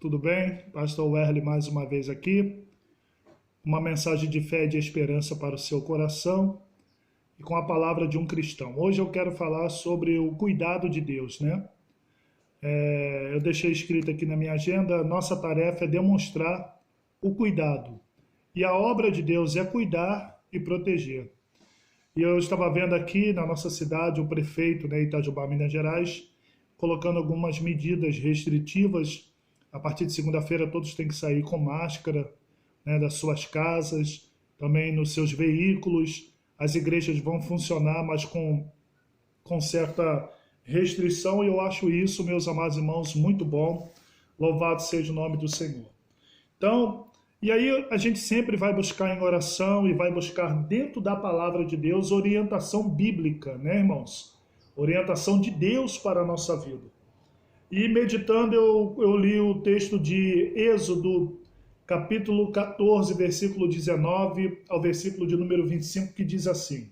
Tudo bem? Pastor Werley mais uma vez aqui. Uma mensagem de fé e de esperança para o seu coração e com a palavra de um cristão. Hoje eu quero falar sobre o cuidado de Deus, né? Eu deixei escrito aqui na minha agenda, nossa tarefa é demonstrar o cuidado. E a obra de Deus é cuidar e proteger. E eu estava vendo aqui na nossa cidade o prefeito, né, Itajubá, Minas Gerais, colocando algumas medidas restritivas. A partir de segunda-feira todos têm que sair com máscara, né, das suas casas, também nos seus veículos. As igrejas vão funcionar, mas com certa restrição, e eu acho isso, meus amados irmãos, muito bom. Louvado seja o nome do Senhor. Então, e aí a gente sempre vai buscar em oração e vai buscar dentro da palavra de Deus orientação bíblica, né, irmãos? Orientação de Deus para a nossa vida. E meditando, eu li o texto de Êxodo, capítulo 14, versículo 19 ao versículo de número 25, que diz assim: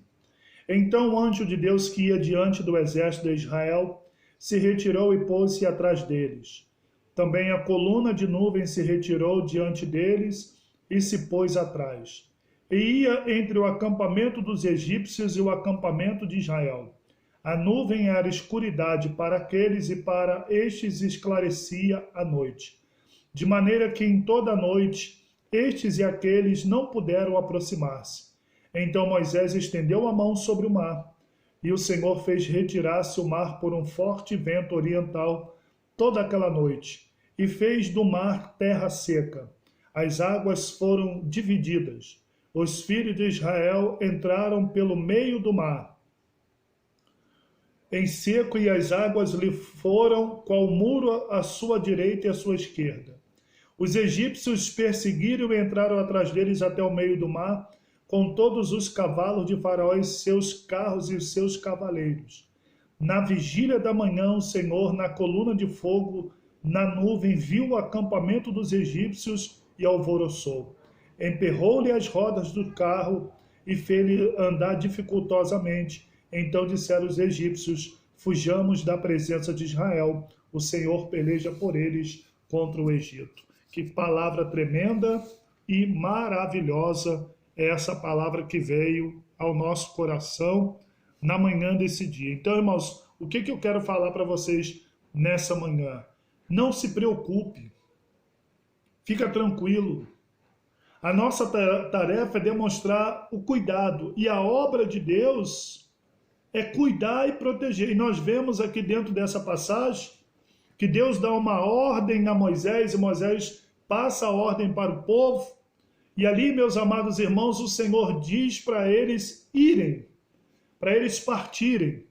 Então o anjo de Deus que ia diante do exército de Israel se retirou e pôs-se atrás deles. Também a coluna de nuvem se retirou diante deles e se pôs atrás. E ia entre o acampamento dos egípcios e o acampamento de Israel. A nuvem era escuridade para aqueles e para estes esclarecia a noite. De maneira que em toda a noite estes e aqueles não puderam aproximar-se. Então Moisés estendeu a mão sobre o mar, e o Senhor fez retirar-se o mar por um forte vento oriental toda aquela noite, e fez do mar terra seca. As águas foram divididas. Os filhos de Israel entraram pelo meio do mar em seco, e as águas lhe foram qual muro à sua direita e à sua esquerda. Os egípcios perseguiram e entraram atrás deles até o meio do mar, com todos os cavalos de Faraó e seus carros e os seus cavaleiros. Na vigília da manhã, o Senhor, na coluna de fogo, na nuvem, viu o acampamento dos egípcios e alvoroçou. Emperrou-lhe as rodas do carro e fez-lhe andar dificultosamente. Então disseram os egípcios: fujamos da presença de Israel, o Senhor peleja por eles contra o Egito. Que palavra tremenda e maravilhosa é essa palavra que veio ao nosso coração na manhã desse dia. Então, irmãos, o que eu quero falar para vocês nessa manhã? Não se preocupe, fica tranquilo. A nossa tarefa é demonstrar o cuidado, e a obra de Deus é cuidar e proteger. E nós vemos aqui dentro dessa passagem que Deus dá uma ordem a Moisés, e Moisés passa a ordem para o povo. E ali, meus amados irmãos, o Senhor diz para eles irem, para eles partirem.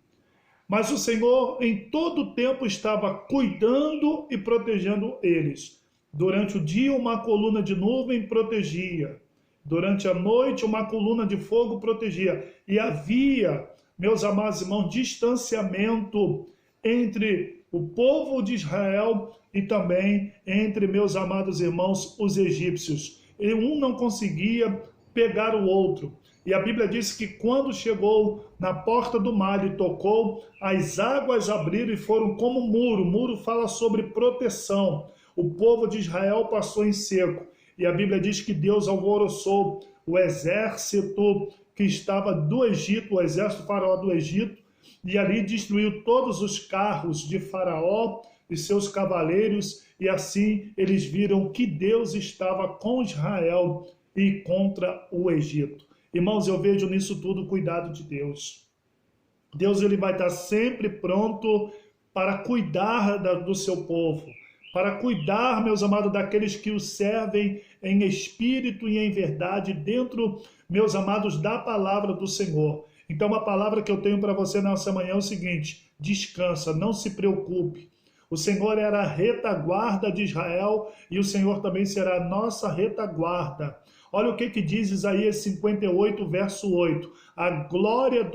Mas o Senhor em todo o tempo estava cuidando e protegendo eles. Durante o dia, uma coluna de nuvem protegia. Durante a noite, uma coluna de fogo protegia. E havia, meus amados irmãos, distanciamento entre o povo de Israel e também entre, meus amados irmãos, os egípcios. E um não conseguia pegar o outro. E a Bíblia diz que quando chegou na porta do mar e tocou, as águas abriram e foram como muro. O muro fala sobre proteção. O povo de Israel passou em seco. E a Bíblia diz que Deus alvoroçou o exército que estava do Egito, o exército faraó do Egito, e ali destruiu todos os carros de Faraó e seus cavaleiros, e assim eles viram que Deus estava com Israel e contra o Egito. Irmãos, eu vejo nisso tudo o cuidado de Deus. Deus, ele vai estar sempre pronto para cuidar do seu povo, para cuidar, meus amados, daqueles que o servem em espírito e em verdade, dentro, meus amados, da palavra do Senhor. Então, a palavra que eu tenho para você nessa manhã é o seguinte: descansa, não se preocupe. O Senhor era a retaguarda de Israel e o Senhor também será a nossa retaguarda. Olha o que diz Isaías 58, verso 8. A glória